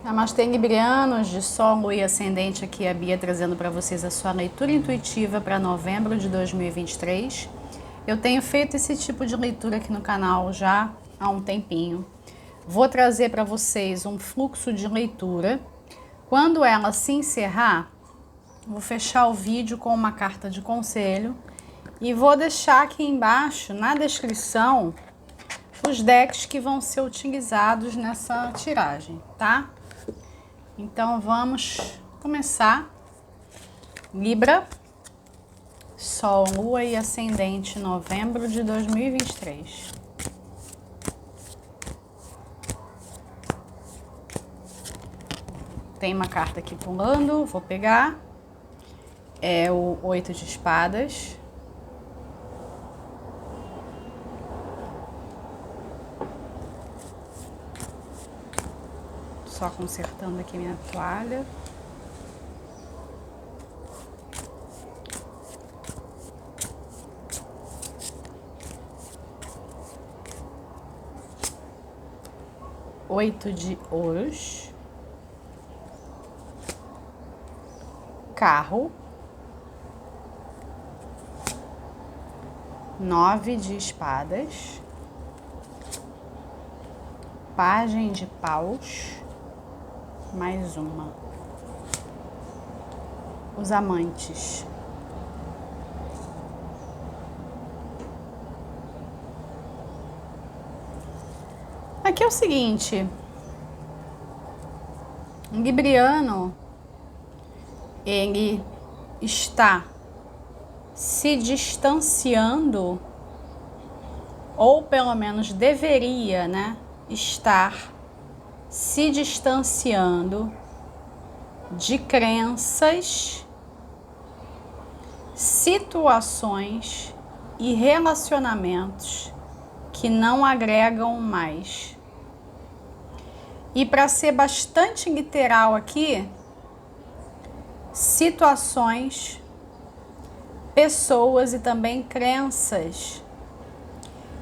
Namastê, librianos de Sol, Lua e Ascendente, aqui é a Bia trazendo para vocês a sua leitura intuitiva para novembro de 2023. Eu tenho feito esse tipo de leitura aqui no canal já há um tempinho. Vou trazer para vocês um fluxo de leitura. Quando ela se encerrar, vou fechar o vídeo com uma carta de conselho e vou deixar aqui embaixo, na descrição, os decks que vão ser utilizados nessa tiragem, tá? Então vamos começar. Libra, Sol, Lua e Ascendente, novembro de 2023. Tem uma carta aqui pulando, vou pegar. É o 8 de espadas. Só consertando aqui minha toalha. Oito de ouros. Carro. 9 de espadas. Pajem de paus. Mais uma. Os amantes. Aqui é o seguinte. O libriano, ele está se distanciando, ou pelo menos deveria, né, estar se distanciando de crenças, situações e relacionamentos que não agregam mais. E para ser bastante literal aqui, situações, pessoas e também crenças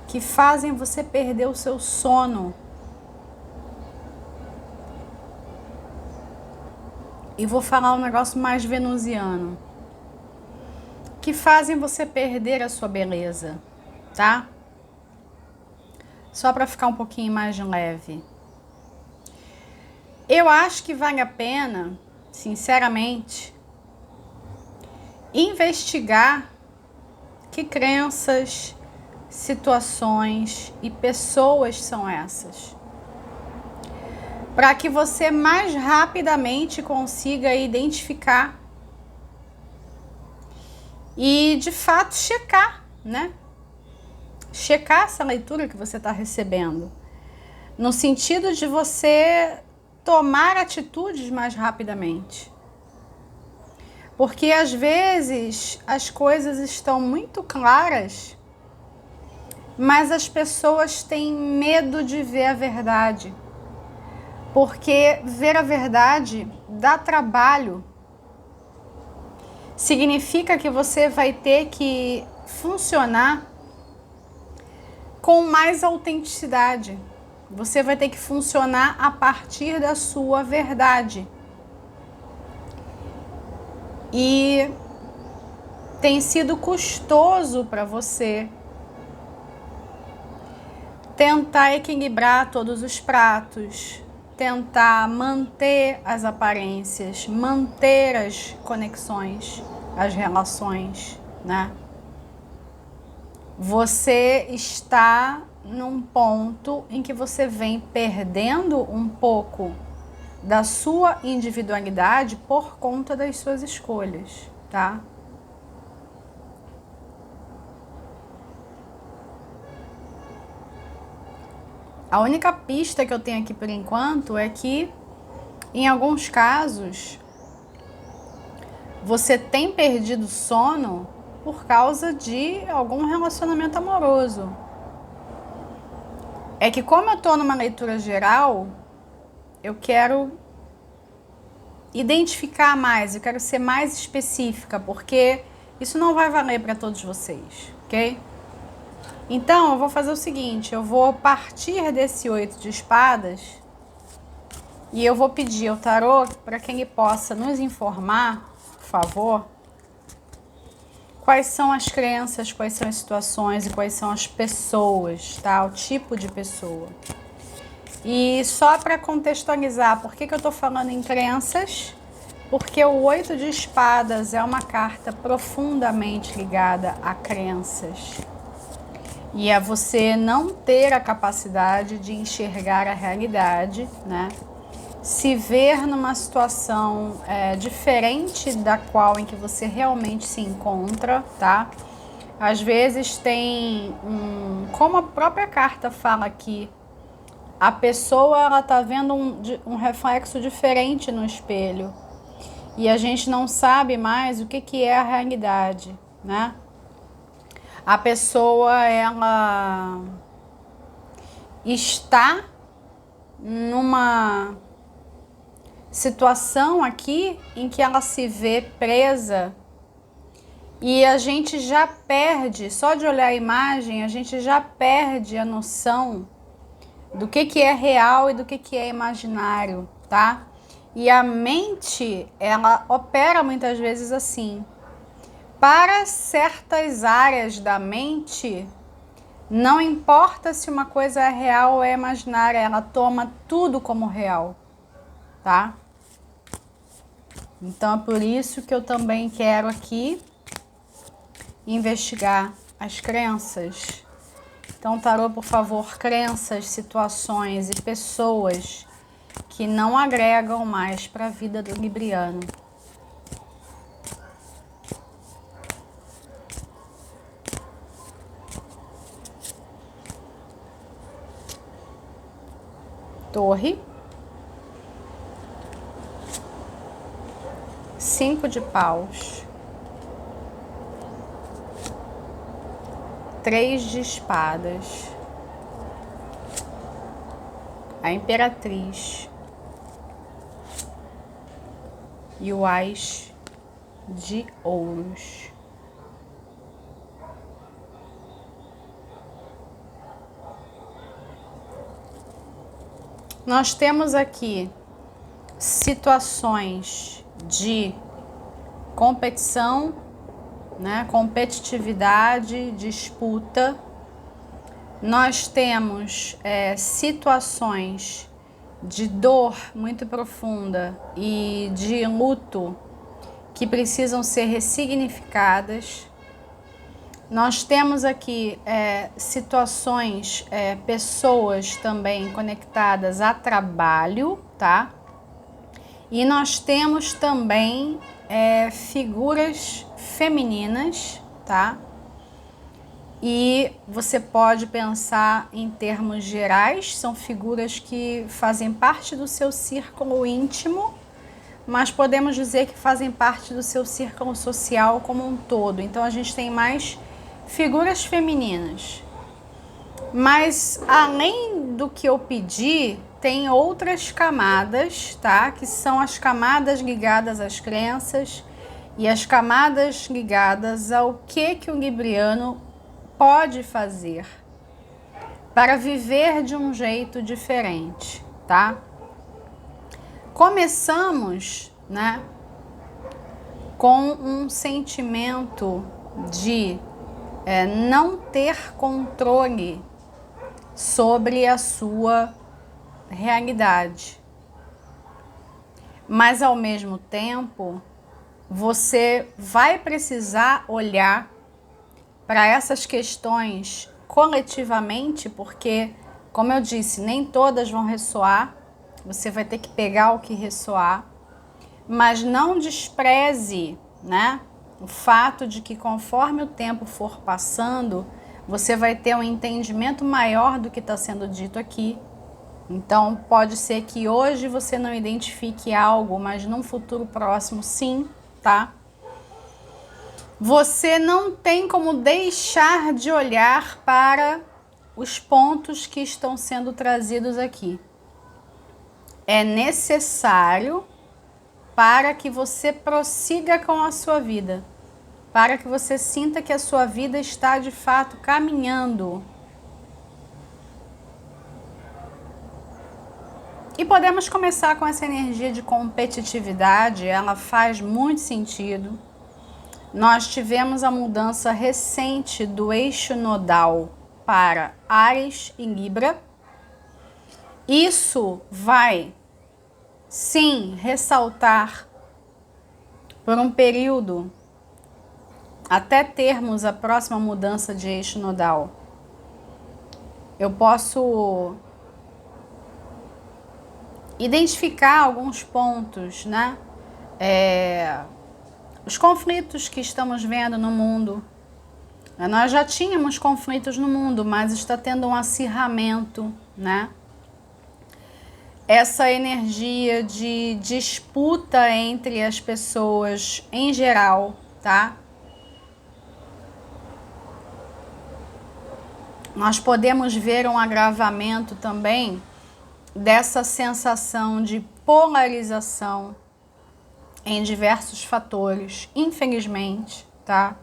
que fazem você perder o seu sono. E vou falar um negócio mais venusiano. Que fazem você perder a sua beleza, tá? Só para ficar um pouquinho mais leve. Eu acho que vale a pena, sinceramente, investigar que crenças, situações e pessoas são essas. Para que você mais rapidamente consiga identificar e, de fato, checar, né? Checar essa leitura que você está recebendo, no sentido de você tomar atitudes mais rapidamente. Porque, às vezes, as coisas estão muito claras, mas as pessoas têm medo de ver a verdade. Porque ver a verdade dá trabalho. Significa que você vai ter que funcionar com mais autenticidade. Você vai ter que funcionar a partir da sua verdade. E tem sido custoso para você tentar equilibrar todos os pratos, tentar manter as aparências, manter as conexões, as relações, né? Você está num ponto em que você vem perdendo um pouco da sua individualidade por conta das suas escolhas, tá? A única pista que eu tenho aqui por enquanto é que, em alguns casos, você tem perdido sono por causa de algum relacionamento amoroso. É que, como eu estou numa leitura geral, eu quero identificar mais, eu quero ser mais específica, porque isso não vai valer para todos vocês, ok? Então, eu vou fazer o seguinte, eu vou partir desse 8 de espadas E eu vou pedir ao tarô para que ele possa nos informar, por favor, quais são as crenças, quais são as situações e quais são as pessoas, tá? O tipo de pessoa. E só para contextualizar, por que eu tô falando em crenças? Porque o 8 de espadas é uma carta profundamente ligada a crenças. E a você não ter a capacidade de enxergar a realidade, né? Se ver numa situação diferente da qual em que você realmente se encontra, tá? Às vezes tem como a própria carta fala aqui, a pessoa ela tá vendo um reflexo diferente no espelho e a gente não sabe mais o que é a realidade, né? A pessoa ela está numa situação aqui em que ela se vê presa e a gente já perde, só de olhar a imagem, a gente já perde a noção do que é real e do que é imaginário, tá? E a mente, ela opera muitas vezes assim. Para certas áreas da mente, não importa se uma coisa é real ou é imaginária, ela toma tudo como real, tá? Então é por isso que eu também quero aqui investigar as crenças. Então, tarô, por favor, crenças, situações e pessoas que não agregam mais para a vida do libriano. Torre. 5 de paus. 3 de espadas. A imperatriz. E o ás de ouros. Nós temos aqui situações de competição, né? Competitividade, disputa. Nós temos situações de dor muito profunda e de luto que precisam ser ressignificadas. Nós temos aqui situações, pessoas também conectadas a trabalho, tá? E nós temos também figuras femininas, tá? E você pode pensar em termos gerais, são figuras que fazem parte do seu círculo íntimo, mas podemos dizer que fazem parte do seu círculo social como um todo. Então a gente tem mais figuras femininas. Mas além do que eu pedi, tem outras camadas, tá? Que são as camadas ligadas às crenças e as camadas ligadas ao que o libriano pode fazer para viver de um jeito diferente, tá? Começamos, né, com um sentimento de não ter controle sobre a sua realidade. Mas ao mesmo tempo, você vai precisar olhar para essas questões coletivamente, porque, como eu disse, nem todas vão ressoar. Você vai ter que pegar o que ressoar, mas não despreze, né, o fato de que conforme o tempo for passando, você vai ter um entendimento maior do que está sendo dito aqui. Então, pode ser que hoje você não identifique algo, mas num futuro próximo, sim, tá? Você não tem como deixar de olhar para os pontos que estão sendo trazidos aqui. É necessário para que você prossiga com a sua vida, para que você sinta que a sua vida está de fato caminhando. E podemos começar com essa energia de competitividade, ela faz muito sentido. Nós tivemos a mudança recente do eixo nodal para Áries e Libra. Isso vai, sim, ressaltar por um período até termos a próxima mudança de eixo nodal. Eu posso identificar alguns pontos, né? Os conflitos que estamos vendo no mundo. Nós já tínhamos conflitos no mundo, mas está tendo um acirramento, né? Essa energia de disputa entre as pessoas em geral, tá? Nós podemos ver um agravamento também dessa sensação de polarização em diversos fatores, infelizmente, tá?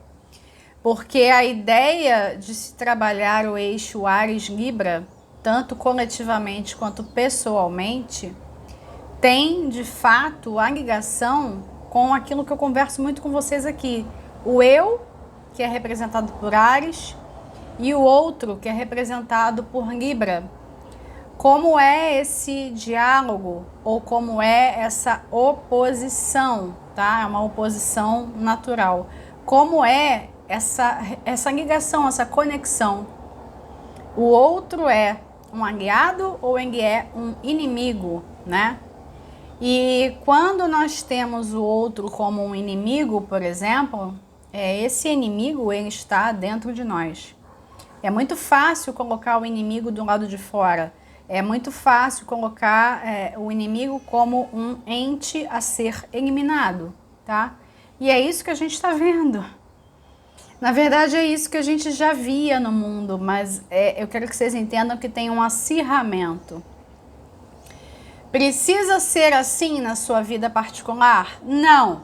Porque a ideia de se trabalhar o eixo Áries-Libra, tanto coletivamente quanto pessoalmente, tem de fato a ligação com aquilo que eu converso muito com vocês aqui. O eu, que é representado por Áries, e o outro, que é representado por Libra. Como é esse diálogo ou como é essa oposição, tá? É uma oposição natural. Como é essa ligação, essa conexão? O outro é um aliado ou ele é um inimigo, né? E quando nós temos o outro como um inimigo, por exemplo, esse inimigo ele está dentro de nós. É muito fácil colocar o inimigo do lado de fora. É muito fácil colocar o inimigo como um ente a ser eliminado, tá? E é isso que a gente está vendo. Na verdade, é isso que a gente já via no mundo, mas eu quero que vocês entendam que tem um acirramento. Precisa ser assim na sua vida particular? Não.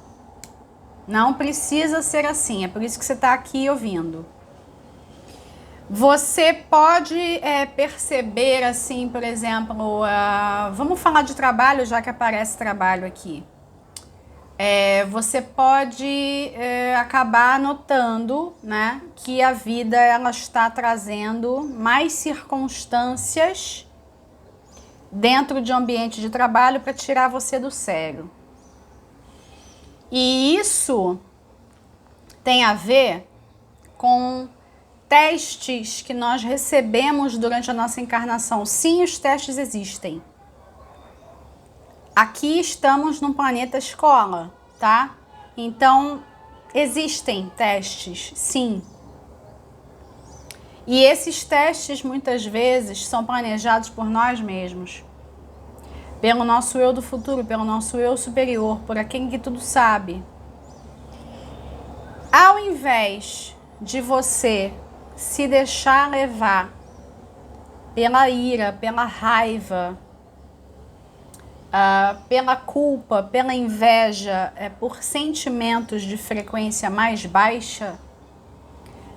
Não precisa ser assim. É por isso que você está aqui ouvindo. Você pode perceber assim, por exemplo, vamos falar de trabalho, já que aparece trabalho aqui. Você pode acabar notando, né, que a vida ela está trazendo mais circunstâncias dentro de um ambiente de trabalho para tirar você do sério. E isso tem a ver com testes que nós recebemos durante a nossa encarnação. Sim, os testes existem. Aqui estamos num planeta escola, tá? Então, existem testes, sim. E esses testes, muitas vezes, são planejados por nós mesmos. Pelo nosso eu do futuro, pelo nosso eu superior, por aquele que tudo sabe. Ao invés de você se deixar levar pela ira, pela raiva, pela culpa, pela inveja, por sentimentos de frequência mais baixa,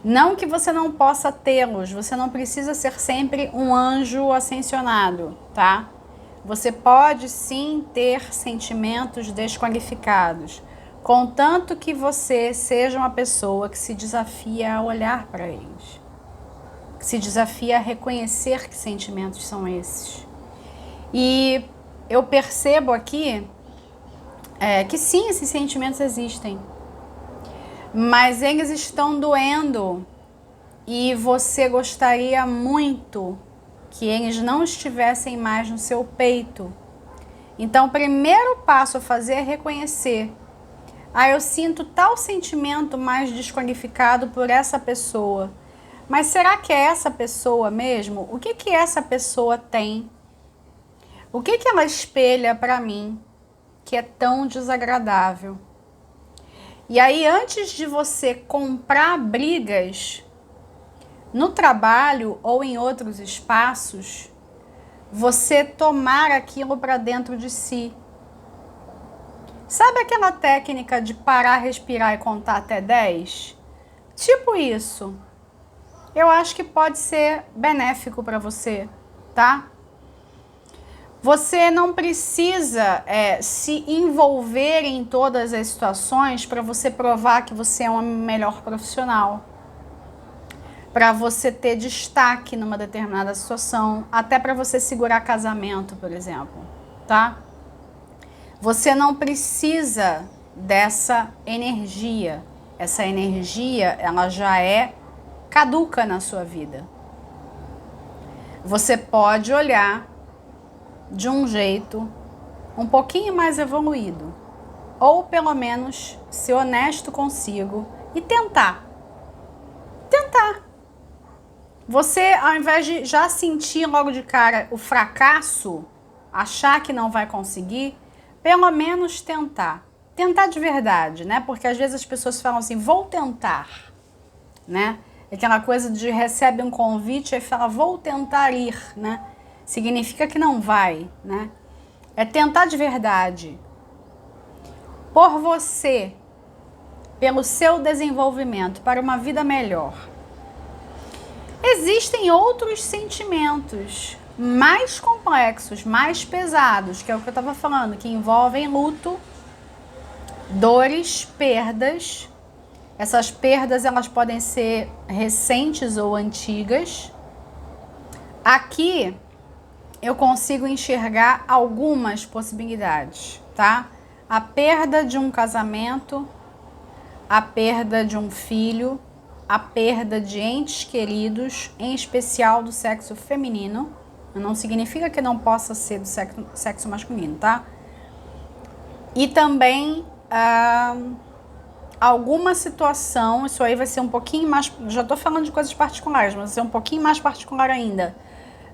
não que você não possa tê-los, você não precisa ser sempre um anjo ascensionado, tá? Você pode sim ter sentimentos desqualificados, contanto que você seja uma pessoa que se desafia a olhar para eles, que se desafia a reconhecer que sentimentos são esses. E eu percebo aqui que sim, esses sentimentos existem, mas eles estão doendo e você gostaria muito que eles não estivessem mais no seu peito. Então, o primeiro passo a fazer é reconhecer. Eu sinto tal sentimento mais desqualificado por essa pessoa. Mas será que é essa pessoa mesmo? O que essa pessoa tem? O que ela espelha para mim que é tão desagradável? E aí, antes de você comprar brigas no trabalho ou em outros espaços, você tomar aquilo para dentro de si. Sabe aquela técnica de parar, respirar e contar até 10? Tipo isso. Eu acho que pode ser benéfico para você, tá? Você não precisa se envolver em todas as situações para você provar que você é uma melhor profissional, para você ter destaque numa determinada situação, até para você segurar casamento, por exemplo, tá? Você não precisa dessa energia. Essa energia, ela já é caduca na sua vida. Você pode olhar de um jeito um pouquinho mais evoluído, ou pelo menos ser honesto consigo e tentar. Você, ao invés de já sentir logo de cara o fracasso, achar que não vai conseguir, pelo menos tentar. Tentar de verdade, né? Porque às vezes as pessoas falam assim, vou tentar, né? Aquela coisa de recebe um convite e fala, vou tentar ir, né? Significa que não vai, né? É tentar de verdade. Por você, pelo seu desenvolvimento, para uma vida melhor. Existem outros sentimentos mais complexos, mais pesados, que é o que eu estava falando, que envolvem luto, dores, perdas. Essas perdas, elas podem ser recentes ou antigas. Aqui eu consigo enxergar algumas possibilidades, tá? A perda de um casamento, a perda de um filho, a perda de entes queridos, em especial do sexo feminino. Não significa que não possa ser do sexo masculino, tá? E também alguma situação, isso aí vai ser um pouquinho mais, já tô falando de coisas particulares, mas vai ser um pouquinho mais particular ainda.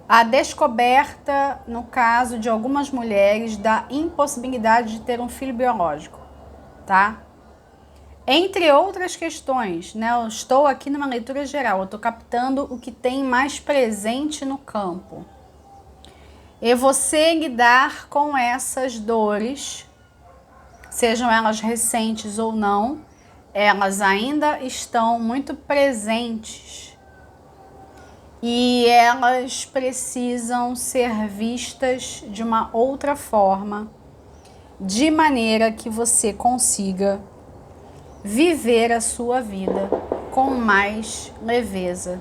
A descoberta, no caso de algumas mulheres, da impossibilidade de ter um filho biológico, tá? Entre outras questões, né? Eu estou aqui numa leitura geral, eu estou captando o que tem mais presente no campo. E você lidar com essas dores, sejam elas recentes ou não, elas ainda estão muito presentes. E elas precisam ser vistas de uma outra forma, de maneira que você consiga viver a sua vida com mais leveza.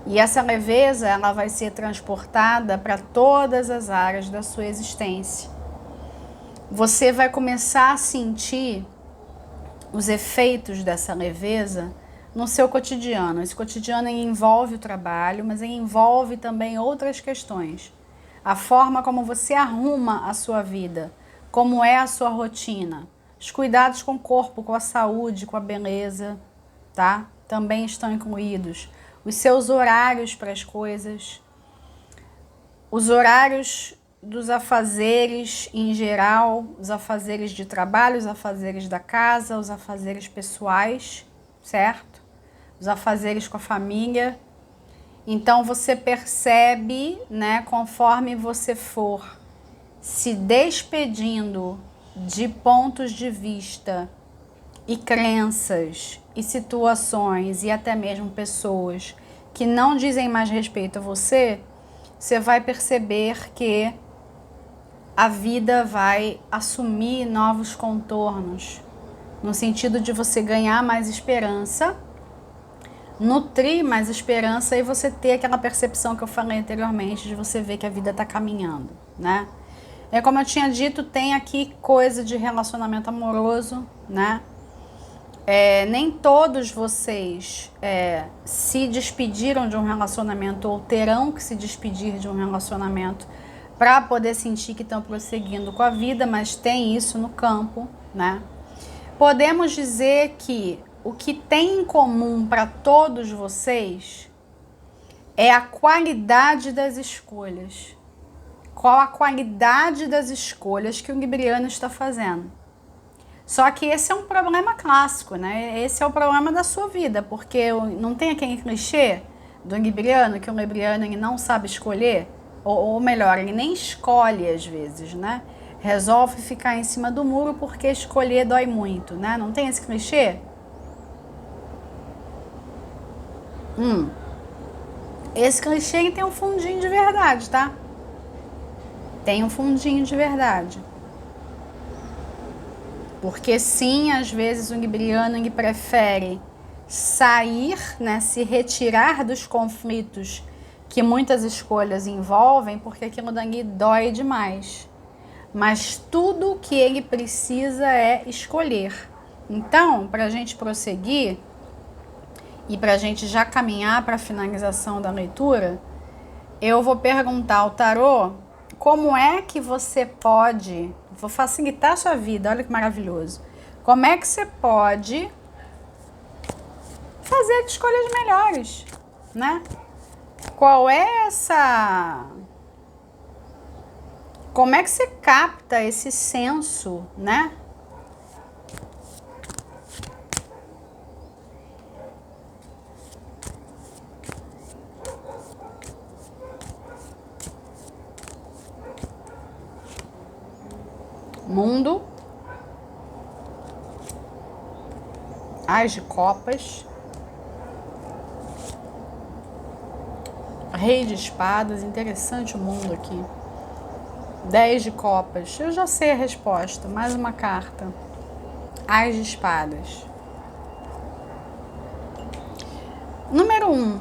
E essa leveza, ela vai ser transportada para todas as áreas da sua existência. Você vai começar a sentir os efeitos dessa leveza no seu cotidiano. Esse cotidiano envolve o trabalho, mas envolve também outras questões. A forma como você arruma a sua vida, como é a sua rotina. Os cuidados com o corpo, com a saúde, com a beleza, tá? Também estão incluídos. Os seus horários para as coisas. Os horários dos afazeres em geral, os afazeres de trabalho, os afazeres da casa, os afazeres pessoais, certo? Os afazeres com a família. Então você percebe, né, conforme você for se despedindo de pontos de vista e crenças e situações e até mesmo pessoas que não dizem mais respeito a você, você vai perceber que a vida vai assumir novos contornos, no sentido de você ganhar mais esperança, nutrir mais esperança e você ter aquela percepção que eu falei anteriormente de você ver que a vida está caminhando, né? É como eu tinha dito, tem aqui coisa de relacionamento amoroso, né? Nem todos vocês se despediram de um relacionamento ou terão que se despedir de um relacionamento para poder sentir que estão prosseguindo com a vida, mas tem isso no campo, né? Podemos dizer que o que tem em comum para todos vocês é a qualidade das escolhas. Qual a qualidade das escolhas que o libriano está fazendo. Só que esse é um problema clássico, né? Esse é o problema da sua vida, porque não tem aquele clichê do libriano, que o libriano ele não sabe escolher, ou melhor, ele nem escolhe às vezes, né? Resolve ficar em cima do muro porque escolher dói muito, né? Não tem esse clichê? Esse clichê tem um fundinho de verdade, tá? tem um fundinho de verdade. Porque sim, às vezes o libriano ele prefere sair, né, se retirar dos conflitos que muitas escolhas envolvem, porque aquilo dali dói demais. Mas tudo que ele precisa é escolher. Então, para a gente prosseguir e para a gente já caminhar para a finalização da leitura, eu vou perguntar ao tarô como é que você pode, vou facilitar a sua vida, olha que maravilhoso. Como é que você pode fazer escolhas melhores, né? Qual é essa... Como é que você capta esse senso, né? Mundo, As de Copas, Rei de Espadas, interessante o mundo aqui. 10 de Copas, eu já sei a resposta, mais uma carta. As de Espadas. Número 1.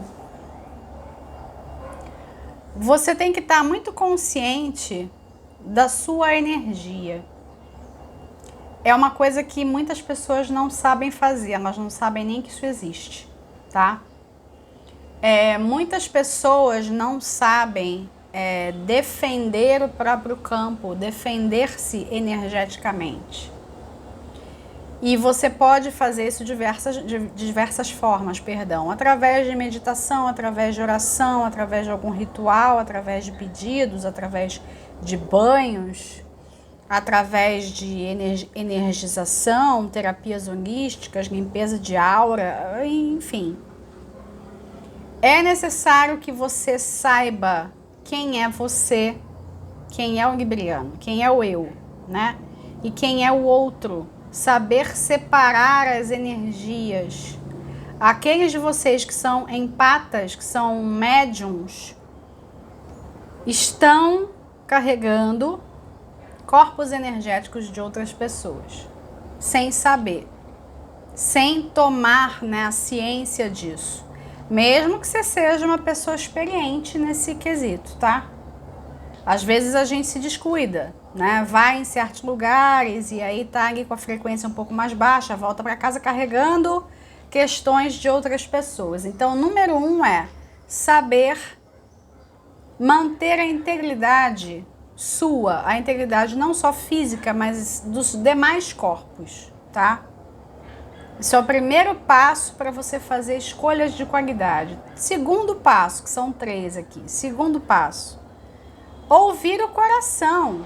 Você tem que estar muito consciente da sua energia. É uma coisa que muitas pessoas não sabem fazer, elas não sabem nem que isso existe, tá? Muitas pessoas não sabem defender o próprio campo, defender-se energeticamente. E você pode fazer isso de diversas formas, através de meditação, através de oração, através de algum ritual, através de pedidos, através de banhos, através de energização, terapias holísticas, limpeza de aura, enfim. É necessário que você saiba quem é você, quem é o libriano, quem é o eu, né? E quem é o outro. Saber separar as energias. Aqueles de vocês que são empatas, que são médiums, estão carregando corpos energéticos de outras pessoas, sem saber, sem tomar, né, a ciência disso. Mesmo que você seja uma pessoa experiente nesse quesito, tá? Às vezes a gente se descuida, né? Vai em certos lugares e aí tá ali com a frequência um pouco mais baixa, volta para casa carregando questões de outras pessoas. Então, número 1 é saber manter a integridade sua, a integridade não só física, mas dos demais corpos, tá? Esse é o primeiro passo para você fazer escolhas de qualidade. Segundo passo, que são 3 aqui. Segundo passo, ouvir o coração,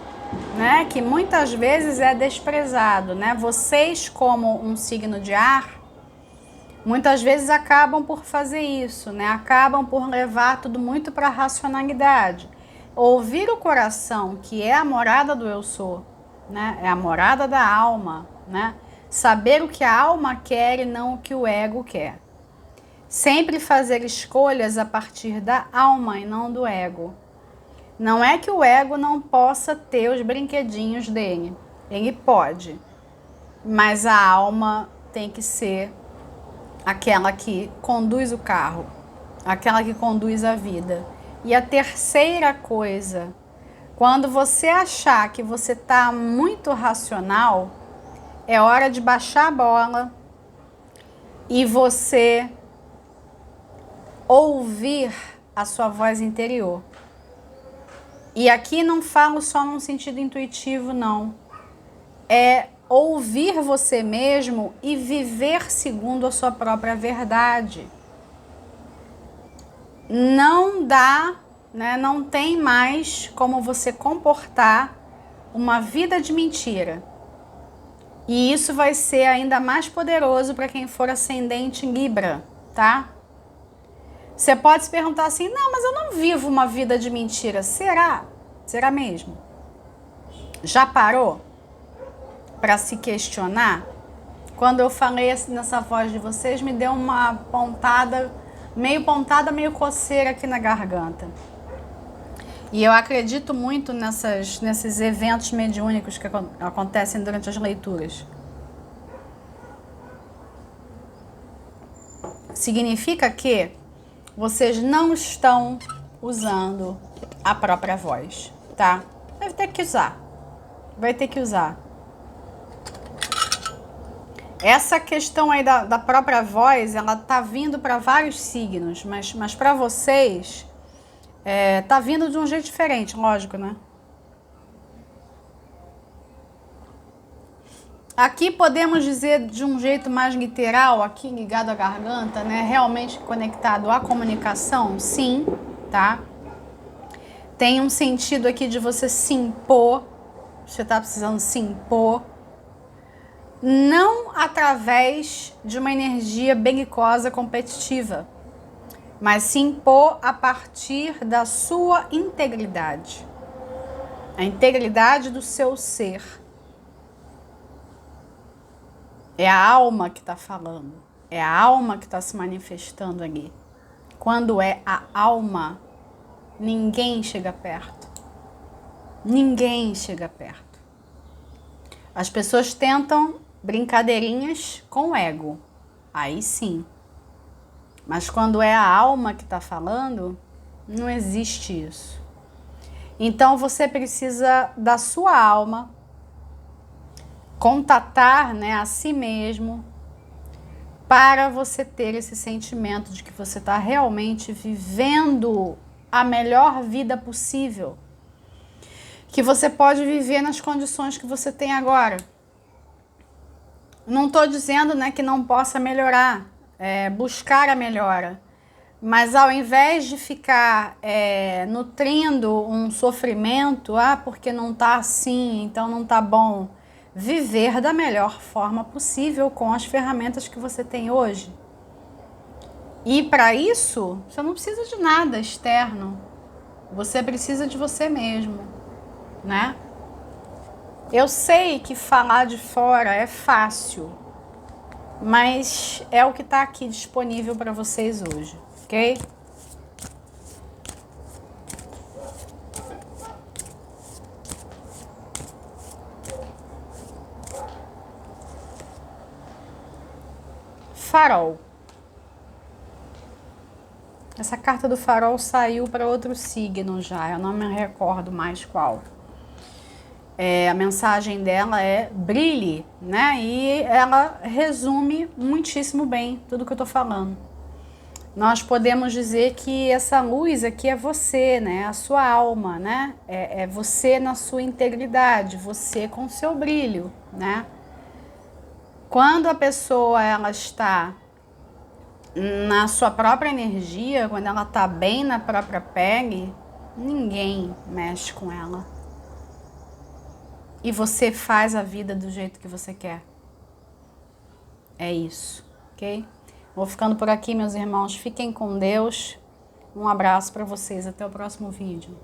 né? Que muitas vezes é desprezado, né? Vocês, como um signo de ar, muitas vezes acabam por fazer isso, né? Acabam por levar tudo muito para a racionalidade. Ouvir o coração, que é a morada do eu sou, né? É a morada da alma, né? Saber o que a alma quer e não o que o ego quer. Sempre fazer escolhas a partir da alma e não do ego. Não é que o ego não possa ter os brinquedinhos dele. Ele pode. Mas a alma tem que ser aquela que conduz o carro. Aquela que conduz a vida. E a terceira coisa, quando você achar que você está muito racional, é hora de baixar a bola e você ouvir a sua voz interior. E aqui não falo só num sentido intuitivo, não. É ouvir você mesmo e viver segundo a sua própria verdade. Não dá, né, não tem mais como você comportar uma vida de mentira. E isso vai ser ainda mais poderoso para quem for ascendente em Libra, tá? Você pode se perguntar assim, não, mas eu não vivo uma vida de mentira. Será? Será mesmo? Já parou para se questionar? Quando eu falei assim, nessa voz de vocês, me deu uma pontada, meio coceira aqui na garganta. E eu acredito muito nesses eventos mediúnicos que acontecem durante as leituras. Significa que vocês não estão usando a própria voz, tá? Vai ter que usar. Vai ter que usar. Essa questão aí da própria voz, ela tá vindo para vários signos, mas para vocês, tá vindo de um jeito diferente, lógico, né? Aqui podemos dizer de um jeito mais literal, aqui ligado à garganta, né? Realmente conectado à comunicação, sim, tá? Tem um sentido aqui de você se impor, você tá precisando se impor, não através de uma energia belicosa competitiva, mas se impor a partir da sua integridade, a integridade do seu ser. É a alma que está falando, é a alma que está se manifestando ali. Quando é a alma, ninguém chega perto. Ninguém chega perto. As pessoas tentam brincadeirinhas com o ego, aí sim. Mas quando é a alma que está falando, não existe isso. Então você precisa da sua alma contatar, né, a si mesmo para você ter esse sentimento de que você está realmente vivendo a melhor vida possível, que você pode viver nas condições que você tem agora. Não estou dizendo, né, que não possa melhorar, buscar a melhora, mas ao invés de ficar nutrindo um sofrimento, porque não está assim, então não está bom, viver da melhor forma possível com as ferramentas que você tem hoje. E para isso, você não precisa de nada externo. Você precisa de você mesmo, né? Eu sei que falar de fora é fácil, mas é o que está aqui disponível para vocês hoje, ok? Farol. Essa carta do farol saiu para outro signo já, eu não me recordo mais qual. A mensagem dela é brilhe, né? E ela resume muitíssimo bem tudo que eu tô falando. Nós podemos dizer que essa luz aqui é você, né? A sua alma, né? É você na sua integridade, você com seu brilho, né? Quando a pessoa ela está na sua própria energia, quando ela está bem na própria pele, ninguém mexe com ela. E você faz a vida do jeito que você quer. É isso, ok? Vou ficando por aqui, meus irmãos. Fiquem com Deus. Um abraço para vocês. Até o próximo vídeo.